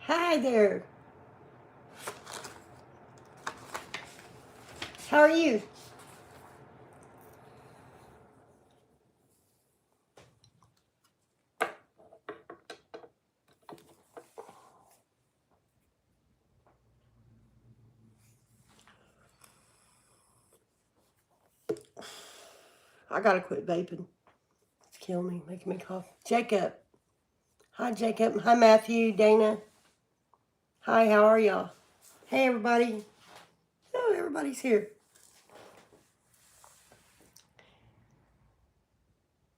Hi there. How are you? I gotta quit vaping. It's killing me, making me cough. Jacob. Hi, Jacob. Hi, Matthew, Dana. Hi, how are y'all? Hey, everybody. Oh, everybody's here.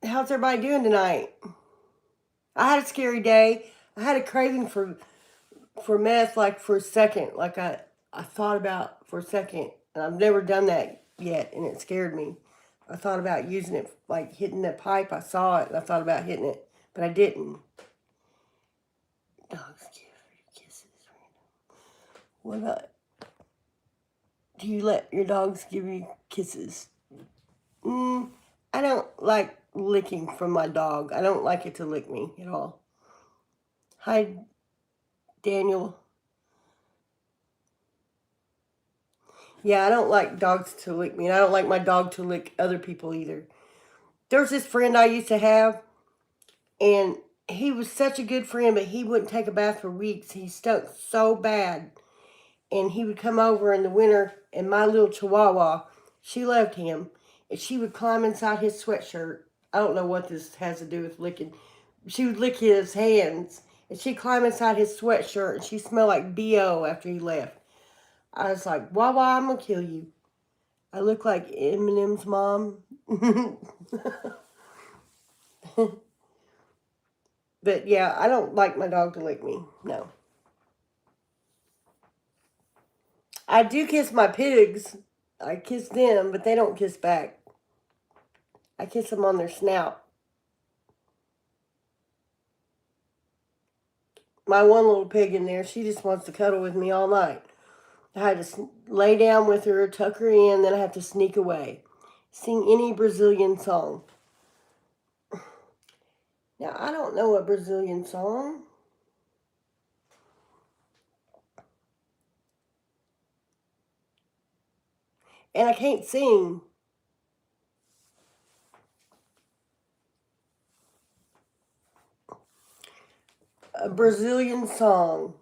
How's everybody doing tonight? I had a scary day. I had a craving for meth, like for a second. Like I thought about for a second, and I've never done that yet, and it scared me. I thought about using it, like hitting the pipe. I saw it, and I thought about hitting it, but I didn't. Dogs give you kisses. What about? Do you let your dogs give you kisses? I don't like licking from my dog. I don't like it to lick me at all. Hi, Daniel. Yeah, I don't like dogs to lick me, and I don't like my dog to lick other people either. There's this friend I used to have, and he was such a good friend, but he wouldn't take a bath for weeks. He stunk so bad. And he would come over in the winter, and my little chihuahua, she loved him, and she would climb inside his sweatshirt. I don't know what this has to do with licking. She would lick his hands, and she'd climb inside his sweatshirt, and she smelled like B.O. after he left. I was like, Wawa, I'm going to kill you. I look like Eminem's mom. But yeah, I don't like my dog to lick me. No. I do kiss my pigs. I kiss them, but they don't kiss back. I kiss them on their snout. My one little pig in there, she just wants to cuddle with me all night. I had to lay down with her, tuck her in, then I have to sneak away. Sing any Brazilian song. Now, I don't know a Brazilian song. And I can't sing. A Brazilian song.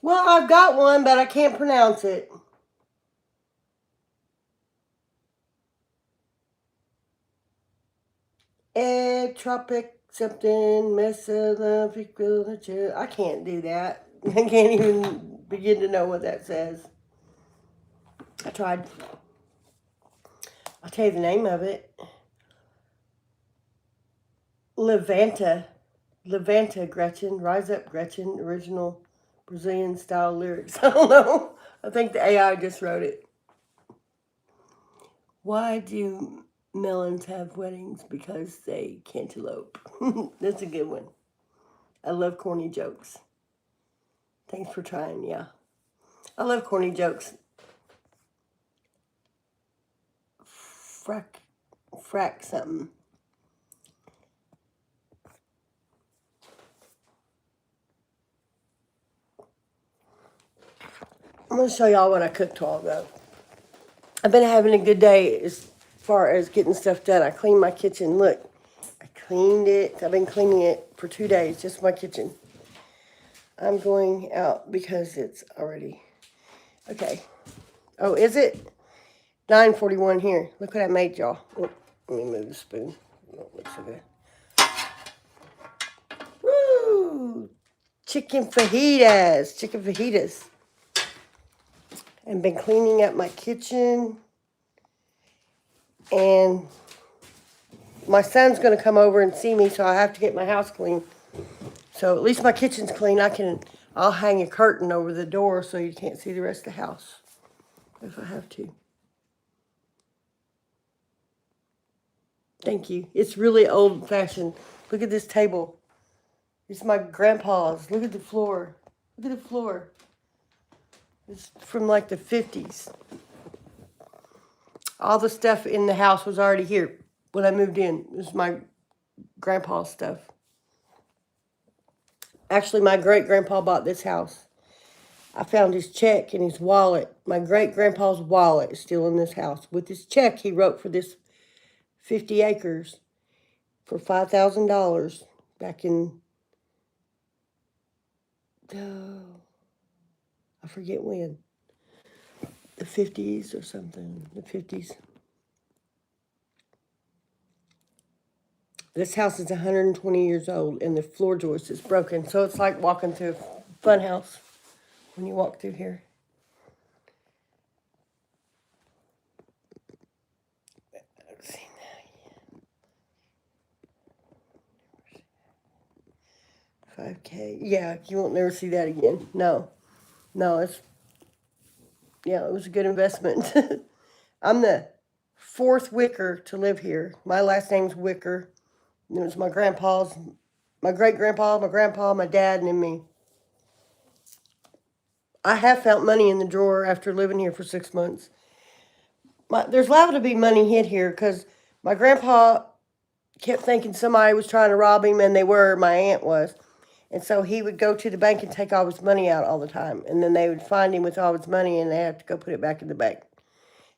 Well, I've got one, but I can't pronounce it. Tropic something, I can't do that. I can't even begin to know what that says. I tried. I'll tell you the name of it. Levanta. Levanta, Gretchen. Rise up, Gretchen. Original Brazilian style lyrics. I don't know. I think the AI just wrote it. Why do melons have weddings? Because they cantaloupe. That's a good one. I love corny jokes. Thanks for trying, yeah. I love corny jokes. Frack something. I'm going to show y'all what I cooked while ago. I've been having a good day as far as getting stuff done. I cleaned my kitchen. Look, I cleaned it. I've been cleaning it for 2 days, just my kitchen. I'm going out because it's already, okay. Oh, is it? 9:41 here. Look what I made, y'all. Oh, let me move the spoon. Oh, looks so good. Woo! Chicken fajitas. Chicken fajitas. I've been cleaning up my kitchen and my son's going to come over and see me, so I have to get my house clean. So at least my kitchen's clean. I'll hang a curtain over the door so you can't see the rest of the house if I have to. Thank you. It's really old-fashioned. Look at this table. It's my grandpa's. Look at the floor. Look at the floor. It's from like the 50s. All the stuff in the house was already here when I moved in. It was my grandpa's stuff. Actually, my great-grandpa bought this house. I found his check in his wallet. My great-grandpa's wallet is still in this house. With his check, he wrote for this 50 acres for $5,000 back in, I forget when, the 50s or something, the 50s. This house is 120 years old, and the floor joist is broken, so it's like walking through a fun house when you walk through here. I've seen that yet. 5K. Yeah, you won't never see that again. No, it was a good investment. I'm the fourth Wicker to live here. My last name's Wicker. It was my grandpa's, my great-grandpa, my grandpa, my dad, and then me. I have found money in the drawer after living here for 6 months. There's liable to be money hid here because my grandpa kept thinking somebody was trying to rob him, and they were. My aunt was. And so he would go to the bank and take all his money out all the time. And then they would find him with all his money, and they had to go put it back in the bank.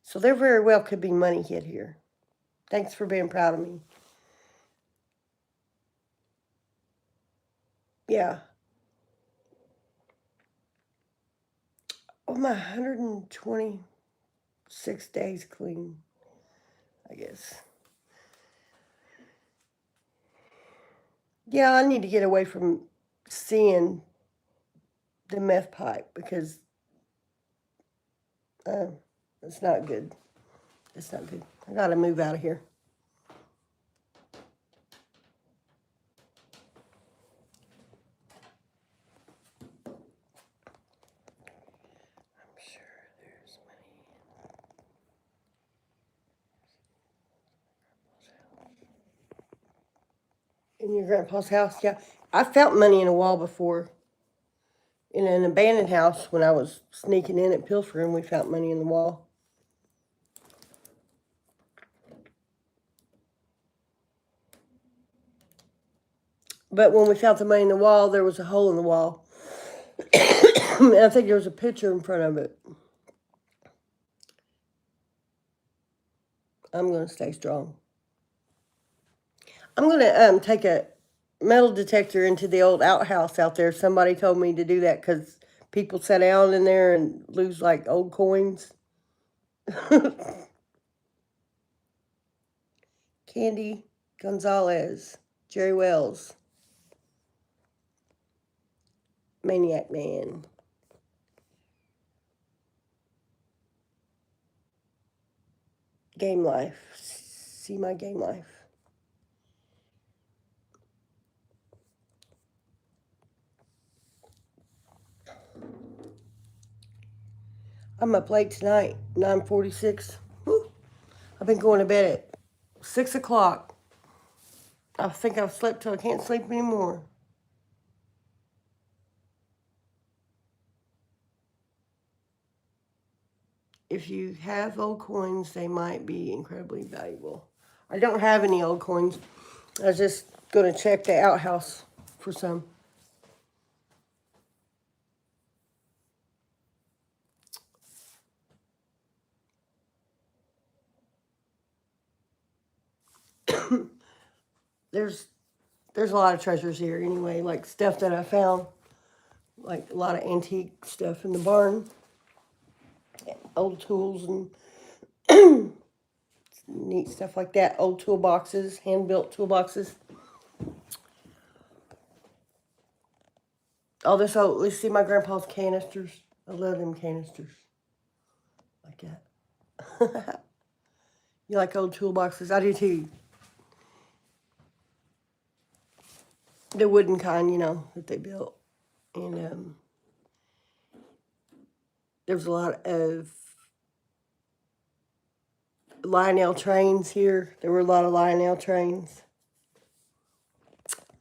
So there very well could be money hid here. Thanks for being proud of me. Yeah. Oh, my 126 days clean, I guess. Yeah, I need to get away from seeing the meth pipe because it's not good. It's not good. I gotta move out of here. I'm sure there's money in your grandpa's house. Yeah, I found money in a wall before. In an abandoned house when I was sneaking in at pilfering, we found money in the wall. But when we found the money in the wall, there was a hole in the wall. And I think there was a picture in front of it. I'm going to stay strong. I'm going to take a metal detector into the old outhouse out there. Somebody told me to do that because people sit down in there and lose like old coins. Candy Gonzalez, Jerry Wells, Maniac Man. Game Life. See my Game Life. I'm up late tonight, 9:46. I've been going to bed at 6 o'clock. I think I've slept till I can't sleep anymore. If you have old coins, they might be incredibly valuable. I don't have any old coins. I was just going to check the outhouse for some. There's a lot of treasures here anyway, like stuff that I found, like a lot of antique stuff in the barn, old tools and neat stuff like that, old toolboxes, hand-built toolboxes. All this old, let's see my grandpa's canisters. I love them canisters. Like that. You like old toolboxes? I do too. the wooden kind, that they built. And there was a lot of Lionel trains here. There were a lot of Lionel trains.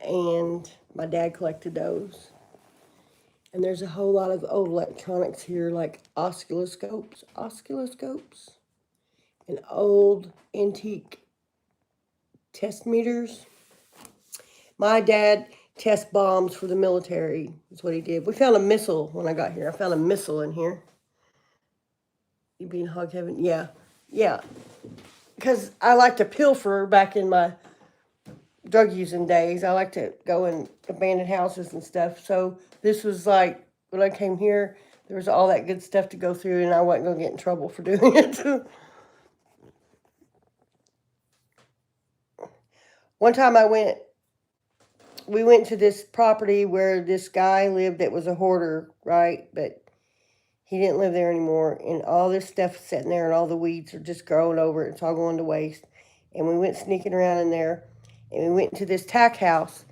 And my dad collected those. And there's a whole lot of old electronics here, like oscilloscopes, and old antique test meters. My dad tests bombs for the military. That's what he did. We found a missile when I got here. I found a missile in here. You being hog heaven? Yeah. Yeah. Because I like to pilfer back in my drug using days. I like to go in abandoned houses and stuff. So this was like, when I came here, there was all that good stuff to go through, and I wasn't going to get in trouble for doing it. One time we went to this property where this guy lived that was a hoarder, right? But he didn't live there anymore, and all this stuff is sitting there, and all the weeds are just growing over it. It's all going to waste. And we went sneaking around in there, and we went to this tack house,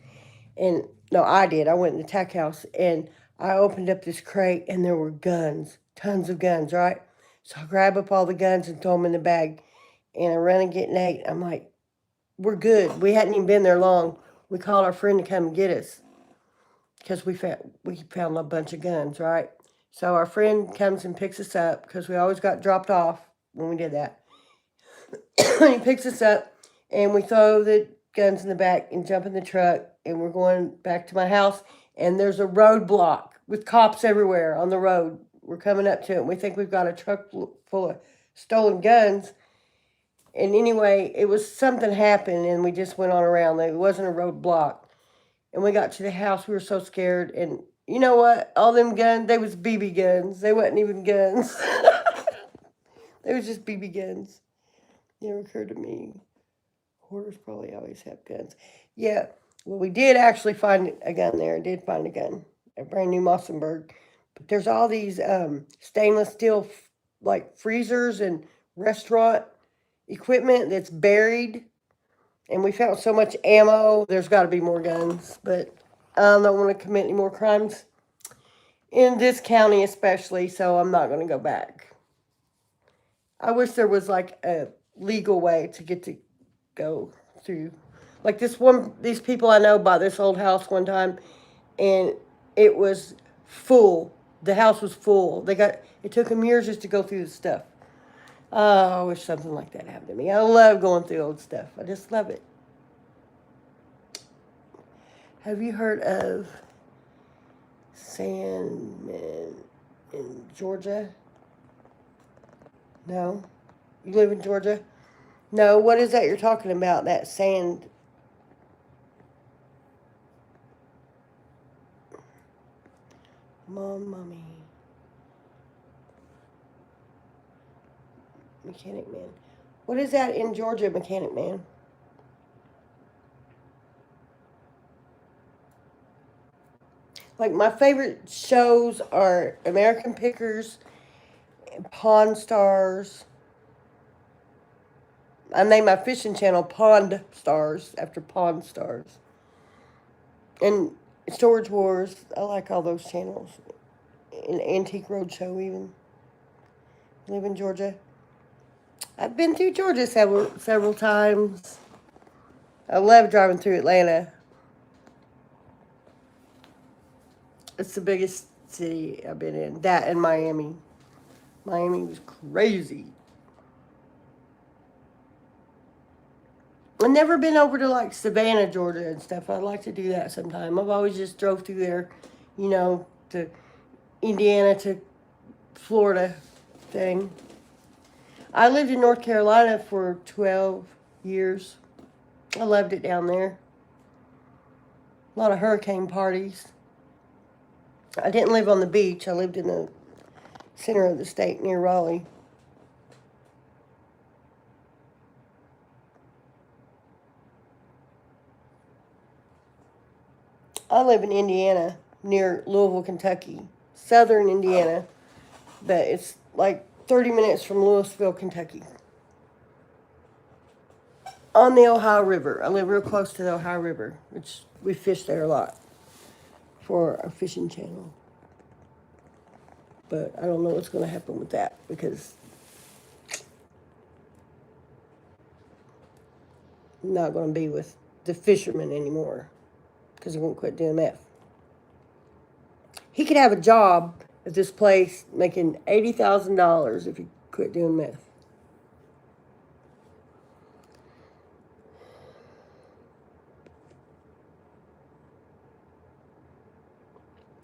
and no, I did. I went in the tack house, and I opened up this crate, and there were guns, tons of guns, right? So I grab up all the guns and throw them in the bag, and I run and get Nate. I'm like, we're good. We hadn't even been there long. We called our friend to come and get us because we found a bunch of guns, right? So our friend comes and picks us up because we always got dropped off when we did that. He picks us up, and we throw the guns in the back and jump in the truck, and we're going back to my house, and there's a roadblock with cops everywhere on the road. We're coming up to it, and we think we've got a truck full of stolen guns. And anyway, it was something happened, and we just went on around. It wasn't a roadblock. And we got to the house. We were so scared. And you know what? All them guns, they was BB guns. They wasn't even guns. They was just BB guns. Never occurred to me. Hoarders probably always have guns. Yeah. Well, we did actually find a gun there. I did find a gun. A brand new Mossenberg. But there's all these stainless steel like freezers and restaurant equipment that's buried, and we found so much ammo. There's got to be more guns, but I don't want to commit any more crimes in this county especially, so I'm not going to go back. I wish there was like a legal way to get to go through. Like these people I know bought this old house one time, and it was full. The house was full. It took them years just to go through the stuff. Oh, I wish something like that happened to me. I love going through old stuff. I just love it. Have you heard of Sandman in Georgia? No? You live in Georgia? No, what is that you're talking about? That sand. Mommy. Mechanic Man. What is that in Georgia, Mechanic Man? Like, my favorite shows are American Pickers, Pawn Stars. I named my fishing channel Pond Stars after Pawn Stars. And Storage Wars. I like all those channels. And Antique Roadshow even. Live in Georgia. I've been through Georgia several times. I love driving through Atlanta. It's the biggest city I've been in. That and Miami. Miami was crazy. I've never been over to like Savannah, Georgia and stuff. I'd like to do that sometime. I've always just drove through there, to Indiana to Florida thing. I lived in North Carolina for 12 years. I loved it down there. A lot of hurricane parties. I didn't live on the beach. I lived in the center of the state near Raleigh. I live in Indiana, near Louisville, Kentucky. Southern Indiana. But it's like 30 minutes from Louisville, Kentucky. On the Ohio River. I live real close to the Ohio River, which we fish there a lot for our fishing channel. But I don't know what's going to happen with that because I'm not going to be with the fisherman anymore because he won't quit doing meth. He could have a job at this place making $80,000 if he quit doing meth.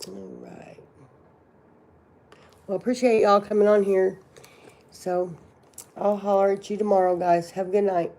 All right. Well, I appreciate y'all coming on here. So I'll holler at you tomorrow, guys. Have a good night.